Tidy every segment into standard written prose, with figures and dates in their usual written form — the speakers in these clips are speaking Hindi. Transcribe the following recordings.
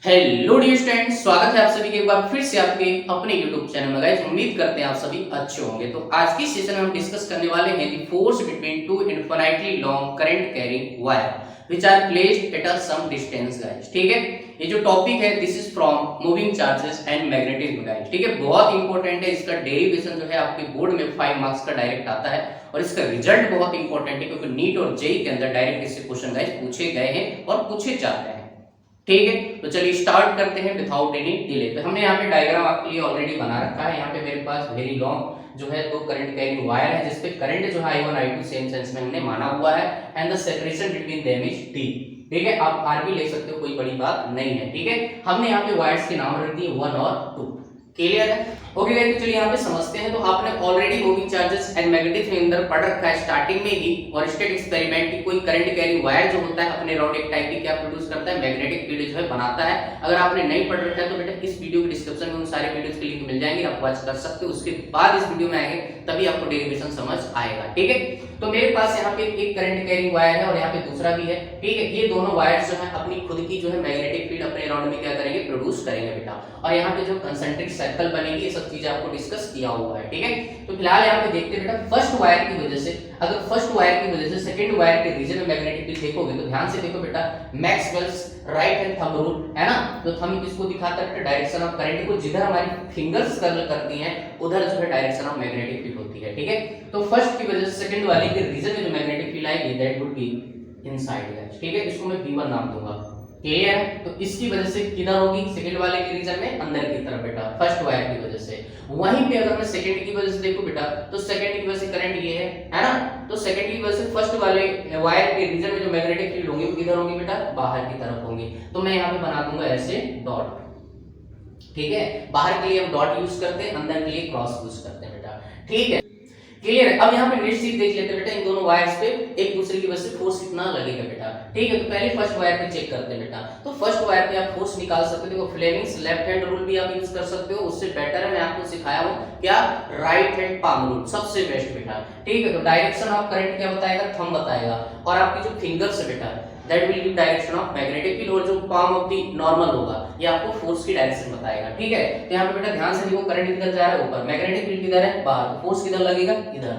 हेलो डियर स्टूडेंट्स, स्वागत है आप सभी के एक बार फिर से आपके अपने यूट्यूब चैनल में। गाइस उम्मीद करते हैं आप सभी अच्छे होंगे। तो आज की सेशन में हम डिस्कस करने वाले हैं the force between two infinitely long current carrying wire which are placed at a some distance. Guys ठीक है, ये जो टॉपिक है this is from moving charges and magnetism. Guys ठीक है, बहुत इंपॉर्टेंट है। इसका डेरिवेशन जो है आपके बोर्ड में 5 मार्क्स का डायरेक्ट आता है और इसका रिजल्ट बहुत इंपॉर्टेंट है क्योंकि नीट और जेईई के अंदर डायरेक्ट इससे क्वेश्चन गाइस पूछे गए हैं और पूछे जाते हैं। ठीक है, तो चलिए स्टार्ट करते हैं विदाउट एनी डिले। तो हमने यहाँ पे डायग्राम आपके लिए ऑलरेडी बना रखा है। यहाँ पे मेरे पास वेरी लॉन्ग जो है दो करंट कैरिंग वायर है जिसपे करंट जो है I1 I2 सेम सेंस में हमने माना हुआ है and the separation between them is T. ठीक है, आप आर भी ले सकते हो, कोई बड़ी बात नहीं है। ठीक है, हमने यहाँ पे वायर्स के नाम रख दिए 1 और 2। क्लियर है? ओके गाइस, तो चलिए यहाँ पे समझते हैं। तो आपने already moving charges and magnetism के अंदर पढ़ रखा है स्टार्टिंग में ही और स्टेट एक्सपेरिमेंट की कोई करंट कैरिंग वायर जो होता है अपने अराउंड एक टाइप की क्या प्रोड्यूस करता है, मैग्नेटिक फील्ड जो है बनाता है। अगर आपने नहीं पढ़ रखा है तो बेटा इस वीडियो के डिस्क्रिप्शन में उन सारे वीडियोस के लिंक मिल जाएंगे, आप वॉच कर सकते हो। उसके बाद इस वीडियो में आएंगे तभी आपको डेरिवेशन समझ आएगा। ठीक है, तो मेरे पास यहाँ पे एक करंट कैरिंग वायर है और यहाँ पे दूसरा भी है। ठीक है, ये दोनों वायर्स जो है अपनी खुद की जो है मैग्नेटिक फील्ड अपने अराउंड में क्या करेंगे, प्रोड्यूस करेंगे बेटा। और यहाँ पे जो कंसेंट्रिक सर्कल बनेगी ये सब चीजें आपको डिस्कस किया हुआ है। ठीक है, तो फिलहाल यहाँ पे देखते हैं बेटा फर्स्ट वायर की वजह से, अगर फर्स्ट वायर की वजह से सेकंड वायर के रीजन में मैग्नेटिक फील्ड देखोगे तो ध्यान से देखो बेटा, Maxwell's right hand thumb rule है ना। तो थंब किसको दिखाता है, डायरेक्शन ऑफ करंट को। जिधर हमारी फिंगर्स कर्ल करती हैं उधर जो है डायरेक्शन ऑफ मैग्नेटिक फील्ड होती है। ठीक है, तो फर्स्ट की वजह से सेकंड वाले के रीजन में जो मैग्नेटिक फील्ड आएगी that would be inside. Guys ठीक है, इसको मैं V1 नाम दूंगा। क्लियर है? तो इसकी वजह से किधर होगी, सेकंड वाले के रीजन में अंदर की तरफ बेटा, फर्स्ट वायर की वजह से। वहीं पे अगर मैं सेकंड की वजह से देखो बेटा, तो सेकंड की वजह से करंट ये है ना। तो सेकंड की वजह से फर्स्ट वाले वायर के रीजन में जो मैग्नेटिक फील्ड होंगे वो किधर होंगे बेटा, बाहर की तरफ होंगे। तो मैं यहाँ पे बना दूंगा ऐसे डॉट। ठीक है, बाहर के लिए हम डॉट यूज करते हैं, अंदर के लिए क्रॉस यूज करते हैं बेटा। ठीक है, क्लियर है? अब यहाँ पे नेक्स्ट चीज देख लेते हैं बेटा, इन दोनों वायर्स पे एक दूसरे की वजह से फोर्स कितना लगेगा बेटा। ठीक है, तो पहले फर्स्ट वायर पे चेक करते हैं बेटा। तो फर्स्ट वायर पे आप फोर्स निकाल सकते हो। देखो फ्लेमिंग्स लेफ्ट हैंड रूल भी आप यूज कर सकते हो, उससे बेटर है मैं आपको सिखाया हूं क्या, राइट हैंड पाम रूल सबसे बेस्ट बेटा। ठीक है, तो डायरेक्शन ऑफ करंट क्या बताएगा, थंब बताएगा। और आपकी जो फिंगर्स है बेटा that will give direction of magnetic field, और जो पाम ऑफ द नॉर्मल होगा ये आपको फोर्स की डायरेक्शन बताएगा। ठीक है, तो यहाँ पे बेटा ध्यान से देखो, करंट किधर जा रहा है, ऊपर। मैग्नेटिक फील्ड किधर है, बाहर। फोर्स किधर लगेगा, इधर।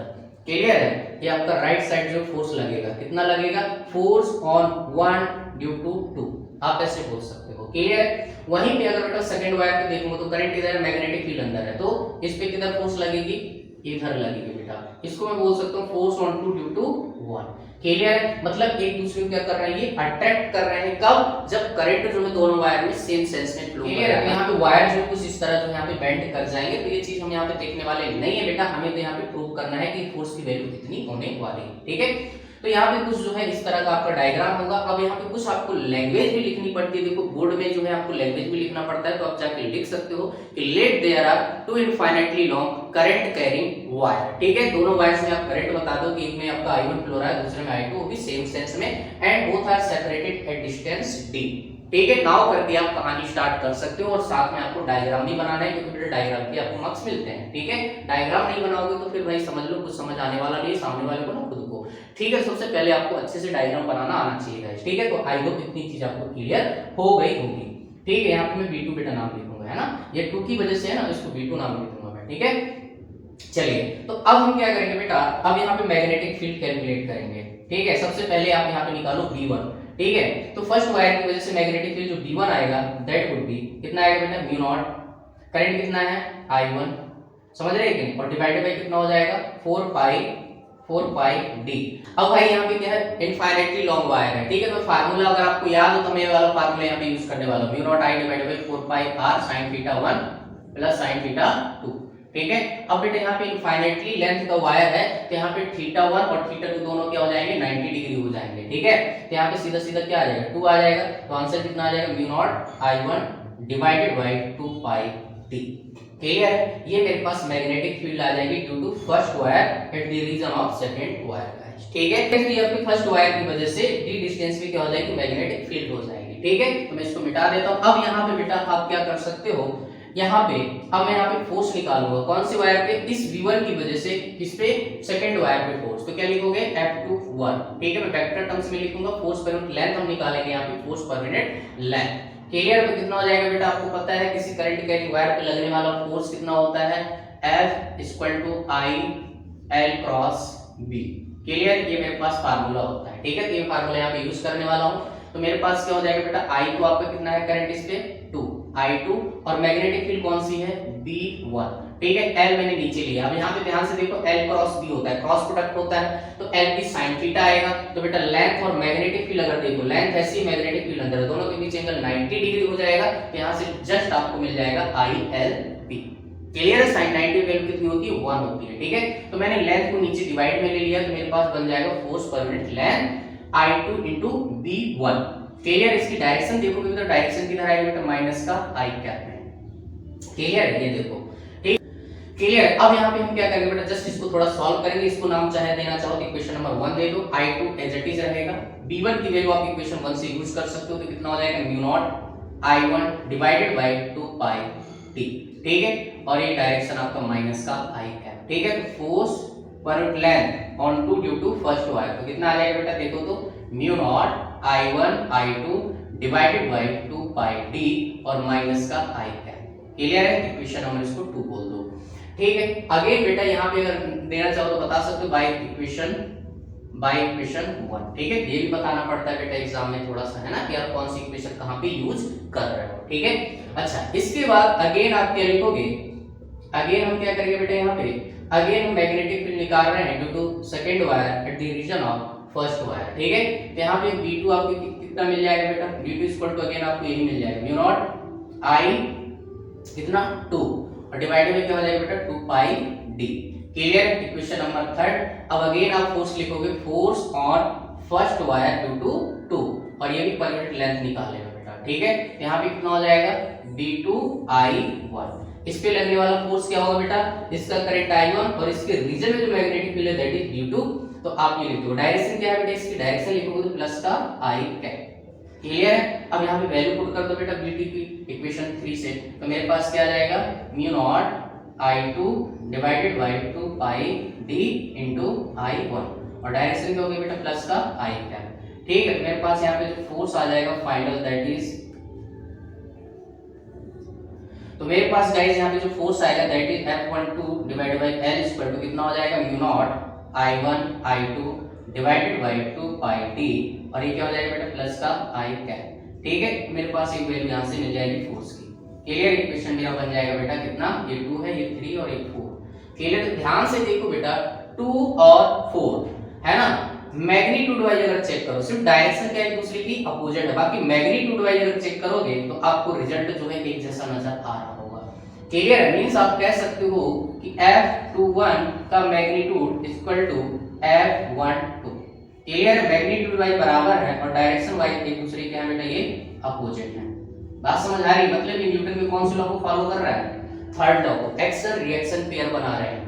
क्लियर है? ये आपका राइट साइड जो फोर्स लगेगा, कितना लगेगा, फोर्स ऑन 1 ड्यू टू 2, आप ऐसे बोल सकते हो। क्लियर? वहीं पे अगर बेटा सेकंड वायर पे देखूंगा तो करंट इधर है, मैग्नेटिक फील्ड अंदर है, तो इस पे किधर फोर्स लगेगी, इधर लगेगी बेटा। इसको मैं बोल सकता हूं force on 2 due to 1। Clear है? मतलब एक दूसरे को क्या कर रहे हैं, ये अट्रैक्ट कर रहे हैं। कब, जब करंट जो है दोनों वायर में सेम सेंस में फ्लो कर रहा है। यहाँ पे वायर जो कुछ इस तरह जो यहाँ पे बेंड कर जाएंगे, तो ये चीज हम यहाँ पे देखने वाले नहीं है बेटा। हमें तो यहाँ पे प्रूव करना है कि फोर्स की वैल्यू कितनी होने वाली है। ठीक है, तो यहाँ पे कुछ जो है इस तरह का आपका डायग्राम होगा। अब यहाँ पे कुछ आपको लैंग्वेज भी लिखनी पड़ती है। देखो बोर्ड में जो है आपको लैंग्वेज भी लिखना पड़ता है, तो आप जाके लिख सकते हो कि let there are two infinitely long current carrying wire. ठीक है, दोनों वायर्स में आप करंट बता दो कि एक में आपका I1 फ्लो रहा है, दूसरे में I2, वो भी सेम सेंस में, and both are separated at distance d। ठीक है, नाउ करके आप कहानी स्टार्ट कर सकते हो और साथ में आपको डायग्राम भी बनाना है क्योंकि फिर डायग्राम के आपको मार्क्स मिलते हैं। ठीक है, डायग्राम नहीं बनाओगे तो फिर भाई समझ लो कुछ समझ आने वाला नहीं, सामने वाले को ना खुद को। ठीक है, सबसे पहले आपको अच्छे से डायग्राम बनाना आना चाहिए गाइस। ठीक है, तो आई होप इतनी चीज आपको क्लियर हो गई होगी। ठीक है, यहाँ पे मैं V2 बेटा नाम लिखूंगा, है ना, ये 2 की वजह से है ना, इसको V2 नाम लिखूंगा मैं। ठीक है, चलिए तो अब हम क्या करेंगे बेटा, अब यहाँ पे मैग्नेटिक फील्ड कैलकुलेट करेंगे। ठीक है, सबसे पहले आप यहाँ पे निकालो V1। ठीक है, तो फर्स्ट वायर की वजह से मैग्नेटिक फील्ड जो V1 आएगा दैट वुड बी कितना आएगा बेटा, म्यू नॉट। करंट कितना है, I1, समझ रहे हैं कि, और डिवाइडेड बाय कितना हो जाएगा, 4 पाई d। अब भाई यहाँ पे क्या है, इनफाइनाइटली लॉन्ग वायर है। ठीक है, तो फार्मूला अगर आपको याद हो तो मैं ये वाला फार्मूला यहाँ पे यूज करने वाला हूँ, mu naught I divided by 4 pi r sin theta 1 plus sin theta 2। ठीक है, अब बेटा यहाँ पे इनफाइनाइटली लेंथ का वायर है, तो यहाँ पे थीटा 1 और थीटा 2 दोनों क्या हो जाएंगे, 90 डिग्री हो जाएंगे। ठीक है, तो यहाँ पे सीधा सीधा क्या आ जाएगा, 2 आ जाएगा। तो आंसर कितना आ जाएगा, mu naught I1 divided by 2 pi d। Clear है? ये मेरे पास मैग्नेटिक फील्ड आ जाएगी due to first wire at the region of second wire. ठीक है, तो ये आपकी फर्स्ट वायर की वजह से d डिस्टेंस पे क्या हो जाएगी, मैग्नेटिक फील्ड हो जाएगी। ठीक है, तो मैं इसको मिटा देता हूं। अब यहाँ पे बेटा आप क्या कर सकते हो, यहाँ पे अब मैं यहाँ पे फोर्स निकालूंगा, कौन सी वायर पे, इस V1 की वजह से किस पे, सेकंड वायर पे फोर्स। तो क्या लिखोगे, F21। ठीक है, मैं वेक्टर टर्म्स में लिखूंगा, फोर्स पर यूनिट लेंथ हम निकालेंगे यहाँ पे, फोर्स पर यूनिट लेंथ। क्लियर? तो कितना हो जाएगा बेटा, आपको पता है किसी करंट कैरिंग वायर पे लगने वाला फोर्स कितना होता है, F equal to I L cross B. Clear? ये मेरे पास फार्मूला होता है, ठीक है। तो ये फार्मूला यहाँ पे यूज करने वाला हूँ। तो मेरे पास क्या हो जाएगा बेटा, आई तो आपका कितना है करंट इस पे 2 I2 और मैग्नेटिक फील्ड कौन सी है B1, ठीक है। L मैंने नीचे लिया। अब यहाँ पे ध्यान से देखो L क्रॉस B होता है, क्रॉस प्रोडक्ट होता है, तो L की साइन थीटा आएगा। तो बेटा लेंथ और मैग्नेटिक फील्ड अगर देखो, लेंथ ऐसी मैग्नेटिक फील्ड अंदर, दोनों के बीच एंगल 90 डिग्री हो जाएगा। तो यहाँ से जस्ट आपको मिल जाएगा ILB। क्लियर है? साइन 90 वैल्यू कितनी होती है 1 होती है, ठीक है। तो मैंने लेंथ को नीचे डिवाइड में ले लिया, तो मेरे पास बन जाएगा फोर्स पर unit length I2 into B1। Clear? इसकी डायरेक्शन देखोगे तो डायरेक्शन किधर आएगा बेटा, माइनस का I कैप है। क्लियर? ये देखो, ठीक। क्लियर? अब यहाँ पे हम क्या करेंगे बेटा, जस्ट इसको थोड़ा सॉल्व करेंगे। इसको नाम चाहे देना चाहो तो इक्वेशन नंबर 1 दे दो, I2 एज इट इज रहेगा। B1 की वैल्यू आप इक्वेशन 1 से यूज कर सकते हो, तो कितना हो जाएगा mu naught I1 divided by 2 pi t, ठीक है। और ये डायरेक्शन आपका माइनस का I कैप, ठीक है। तो फोर्स पर unit length on two due to first wire, तो कितना आ जाएगा बेटा, देखो तो mu naught I1 I2 divided by 2 pi d और माइनस का I कैप। क्लियर है? इक्वेशन नंबर इसको 2 बोल दो, ठीक है। अगेन बेटा यहाँ पे अगर देना चाहो तो बता सकते हो बाय इक्वेशन 1, ठीक है। ये भी बताना पड़ता है बेटा एग्जाम में थोड़ा सा, है ना, कि आप कौन सी इक्वेशन कहाँ पे यूज कर रहे हो, ठीक है। अच्छा, इसके बाद अगेन आप क्या लिखोगे, अगेन हम क्या करेंगे बेटा, यहाँ पे अगेन हम मैग्नेटिक फील्ड निकाल रहे हैं due to second wire at the region of first wire, ठीक है। तो यहाँ पे B2 आपको कितना मिल जाएगा बेटा, B2 इक्वल टू अगेन आपको यही मिल जाएगा म्यू नॉट I कितना 2 और डिवाइडेड में क्या हो जाएगा बेटा 2 pi d। Clear? Equation number 3। अब अगेन आप फोर्स लिखोगे, force on first wire due to 2 और ये भी पर यूनिट लेंथ निकालेगा बेटा, ठीक है। यहाँ पे कितना हो जाएगा B2 I1। इस पे लगने वाला फोर्स क्या होगा बेटा, इसका करंट I1 और इसके रीजन में जो मैग्नेटिक फील्ड है दैट इज B2। तो आप ये लिख दो, डायरेक्शन क्या है बेटा, इसकी डायरेक्शन लिखोगे तो प्लस का I कैप। क्लियर है? अब यहाँ पे वैल्यू पुट कर दो बेटा BT की इक्वेशन 3 से, तो मेरे पास क्या आ जाएगा mu not I2 divided by 2 pi d into I1 और डायरेक्शन क्या होगी बेटा प्लस का I कैप, ठीक है। मेरे पास यहाँ पे जो फोर्स आ जाएगा फाइनल दैट इज, तो मेरे पास गाइस यहाँ पे जो फोर्स आएगा that is F12 divided by L equal to कितना हो जाएगा mu naught I1 I2 divided by 2 pi d और ये क्या हो जाएगा बेटा प्लस का I कैप, ठीक है। मेरे पास एक वैल्यू यहाँ से मिल जाएगी फोर्स की। क्लियर? इक्वेशन मेरा बन जाएगा बेटा कितना, ये 2 है, ये 3 और ये 4। क्लियर? तो ध्यान से देखो बेटा 2 और 4 है ना, मैग्नीट्यूड वाइज अगर चेक करो, सिर्फ डायरेक्शन क्या एक दूसरे की अपोजिट है, बाकी मैग्नीट्यूड वाइज अगर चेक करोगे तो आपको रिजल्ट जो है एक जैसा नजर आ रहा होगा। क्लियर है? मींस आप कह सकते हो कि F21 का magnitude equal to F12। Clear? Magnitude wise बराबर है और डायरेक्शन वाइज एक दूसरे के बेटा ये अपोजिट है। बात समझ आ रही? मतलब ये न्यूटन के कौन से लॉ को फॉलो कर रहा है, थर्ड लॉ को, एक्शन रिएक्शन पेयर बना रहे हैं।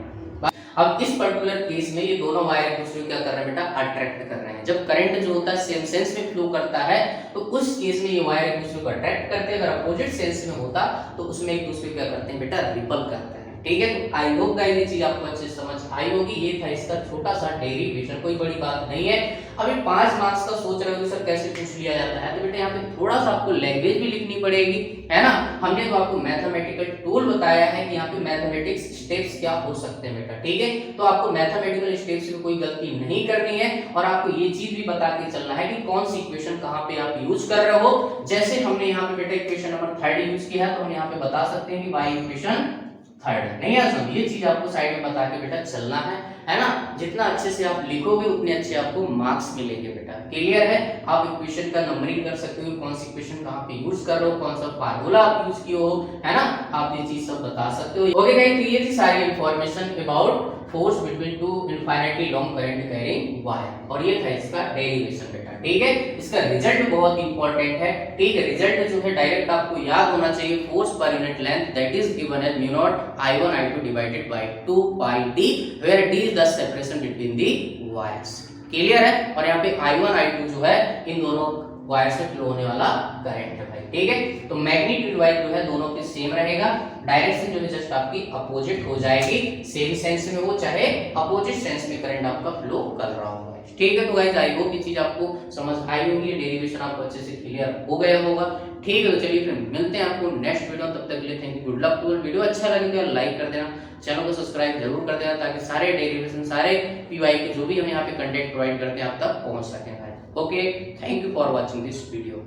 अब इस पर्टिकुलर केस में ये दोनों वायर एक दूसरे को क्या कर रहे हैं बेटा, अट्रैक्ट कर रहे हैं। जब करंट जो होता है सेम सेंस में फ्लो करता है तो उस केस में ये वायर एक दूसरे को अट्रैक्ट करते हैं। अगर अपोजिट सेंस में होता तो उसमें एक दूसरे को क्या करते हैं बेटा, रिपल करते हैं, ठीक है। तो आई होप गाइस ये चीज आपको अच्छे से समझ आई होगी। ये था इसका छोटा सा डेरिवेशन, कोई बड़ी बात नहीं है। अभी 5 मार्क्स का सोच रहे हो सर कैसे पूछ लिया जाता है, तो बेटा यहाँ पे थोड़ा सा आपको लैंग्वेज भी लिखनी पड़ेगी, है ना। हमने तो आपको मैथमेटिकल टूल बताया है कि यहाँ पे मैथमेटिक्स स्टेप्स क्या हो सकते हैं बेटा, ठीक है। तो आपको मैथमेटिकल स्टेप्स में कोई गलती नहीं करनी है और आपको ये चीज भी बता के चलना है कि कौन सी इक्वेशन कहाँ पे आप यूज कर रहे हो। जैसे हमने यहाँ पे बेटा इक्वेशन नंबर 3 यूज किया है, तो हम यहाँ पे बता सकते हैं कि y इक्वेशन 3 नहीं है। सब ये चीज आपको साइड में बता के बेटा चलना है ना। जितना अच्छे से आप लिखोगे उतने अच्छे आपको मार्क्स मिलेंगे बेटा। क्लियर है? आप इक्वेशन का नंबरिंग कर सकते हो, कौन सी इक्वेशन कहाँ पे यूज कर रहे हो, कौन सा फार्मूला आप यूज किए हो, है ना। आप ये चीज सब बता सकते हो। ओके गाइस, तो ये थी सारी information about force between to infinitely long current carrying wire और ये था इसका डेरिवेशन बेटा, ठीक है। इसका रिजल्ट बहुत इंपॉर्टेंट है, ठीक है। रिजल्ट जो है डायरेक्ट आपको याद होना चाहिए, फोर्स पर unit length that is given as mu naught I1 I2 divided by 2 pi d where d is the separation between the wires. Clear है? और यहाँ पे I1 I2 जो है इन दोनों वायर से फ्लो होने वाला करंट है भाई, ठीक है। तो मैग्नीट्यूड वाइज जो है दोनों के सेम रहेगा, डायरेक्शन जो है जस्ट आपकी अपोजिट हो जाएगी, सेम सेंस में हो चाहे अपोजिट सेंस में करंट आपका फ्लो कर रहा होगा, ठीक है। तो गाइस आई होप ये चीज आपको समझ आई होगी, डेरिवेशन आपको अच्छे से क्लियर हो गया होगा। ठीक है, तो चलिए फिर मिलते हैं आपको नेक्स्ट वीडियो। तब तक के लिए thank you, good luck to. Video अच्छा लगे तो लाइक कर देना, चैनल को सब्सक्राइब जरूर कर देना, ताकि सारे डेरिवेशन, सारे पीवाई के जो भी हम यहाँ पे कंटेंट प्रोवाइड करते हैं आप तक पहुंच सकें। Okay, thank you for watching this video.